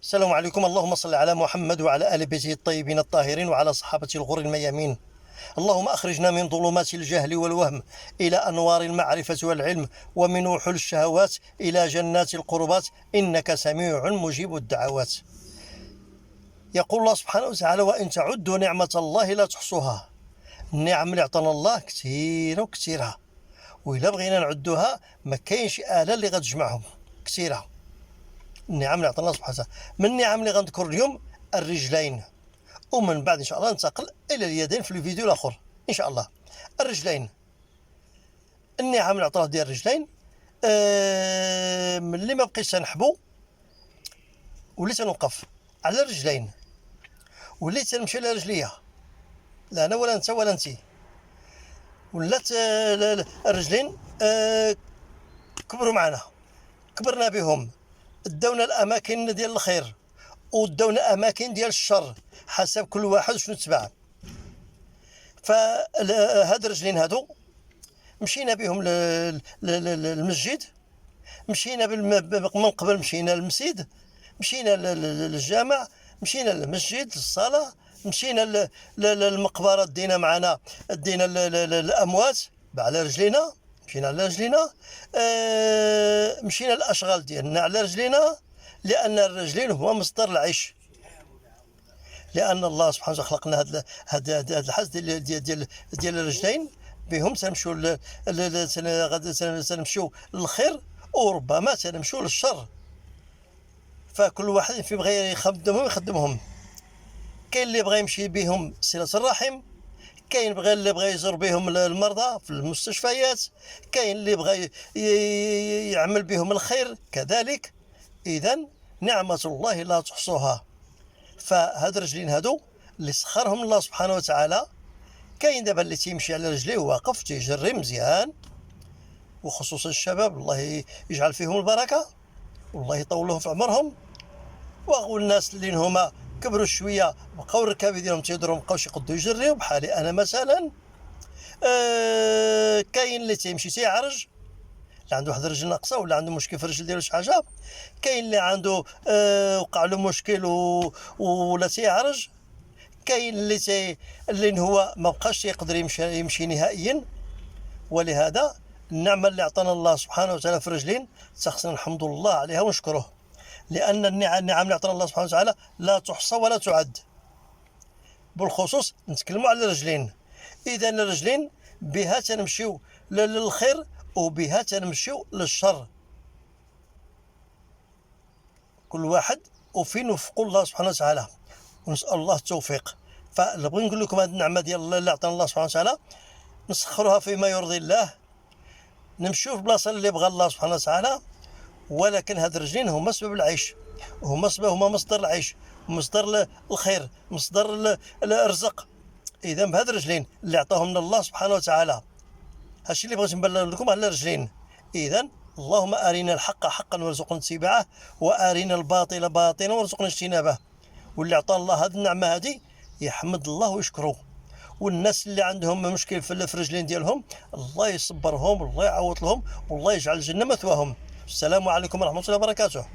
السلام عليكم. اللهم صل على محمد وعلى آل بيته الطيبين الطاهرين وعلى صحابته الغر الميامين. اللهم أخرجنا من ظلمات الجهل والوهم إلى أنوار المعرفة والعلم، ومن وحول الشهوات إلى جنات القربات، إنك سميع مجيب الدعوات. يقول الله سبحانه وتعالى: وإن تعدوا نعمة الله لا تحصوها. النعم اللي عطانا الله كثيرة وكثيرة، وإلا بغينا نعدوها ما كاينش آلة اللي غتجمعهم، كثيرة النعم اللي عطانا الله سبحانه وتعالى. من النعم اللي غنذكر اليوم الرجلين، ومن بعد ان شاء الله ننتقل الى اليدين في الفيديو الاخر ان شاء الله. الرجلين، النعم اللي عطانا ديال الرجلين، ملي ما بقيتش نحبو وليت نوقف على الرجلين، وليت نمشي على رجليا، لا انا ولا انت ولا انتي، ولات الرجلين كبروا معنا، كبرنا بهم، داونا الاماكن ديال الخير وداونا اماكن ديال الشر، حسب كل واحد شنو تبع. فهاد الرجلين هادو مشينا بهم للمسجد، مشينا من قبل مشينا للمسجد، مشينا للجامع، مشينا للمسجد للصلاه، مشينا للمقبره، دينا معنا دينا الاموات على رجلينا، مشينا على رجلينا، مشينا الاشغال ديالنا على رجلينا، لان الرجلين هو مصدر العيش، لان الله سبحانه وتعالى خلقنا هاد الحاس ديال الرجلين، بهم تنمشيو تنمشيو للخير، وربما تنمشيو للشر. فكل واحد في بغى يخدمهم. كاين اللي بغى يمشي بهم صلة الرحم، كاين اللي بغى يزور بهم المرضى في المستشفيات، كاين اللي بغى يعمل بهم الخير كذلك. اذا نعمة الله لا تحصوها. فهاد الرجلين هادو اللي سخرهم الله سبحانه وتعالى، كاين دابا اللي تيمشي على رجليه واقف تيجري مزيان، وخصوصا الشباب الله يجعل فيهم البركة والله يطول لهم في عمرهم. والناس اللي هما كبروا شويه بقاو الركاب ديالهم تيضروا مابقاوش يقدوا يجريو، بحالي انا مثلا. كاين اللي تيمشي تيعرج، اللي عنده واحد الرجل ناقصه ولا عنده مشكل في الرجل ديالو شي حاجه، كاين اللي عنده وقع له مشكل ولا تيعرج، كاين اللي هو ما بقاش يقدر يمشي نهائيا. ولهذا النعمه اللي عطانا الله سبحانه وتعالى في الرجلين خصنا نحمد الله عليها ونشكره، لان النعم اللي عطانا الله سبحانه وتعالى لا تحصى ولا تعد. بالخصوص نتكلموا على الرجلين. اذا الرجلين بها تنمشيو للخير وبها تنمشيو للشر، كل واحد وفين وفقوا الله سبحانه وتعالى، ونسال الله التوفيق. فنبغي نقول لكم هذه النعمه ديال اللي عطانا الله سبحانه وتعالى نسخروها فيما يرضي الله، نمشيو في البلاصه اللي بغى الله سبحانه وتعالى. ولكن هاد الرجلين هما سبب العيش، هما مصدر العيش، مصدر الخير، مصدر الرزق. اذا بهاد الرجلين اللي عطاهم لنا الله سبحانه وتعالى، هادشي اللي بغيت نبلغ لكم على الرجلين. اذا اللهم ارنا الحق حقا وارزقنا اتباعه، وارنا الباطل باطلا وارزقنا اجتنابه. واللي عطى الله هذه النعمه هذه يحمد الله ويشكره. والناس اللي عندهم مشكل في الرجلين ديالهم، الله يصبرهم والله يعوض لهم والله يجعل الجنه مثواهم. السلام عليكم ورحمه الله وبركاته.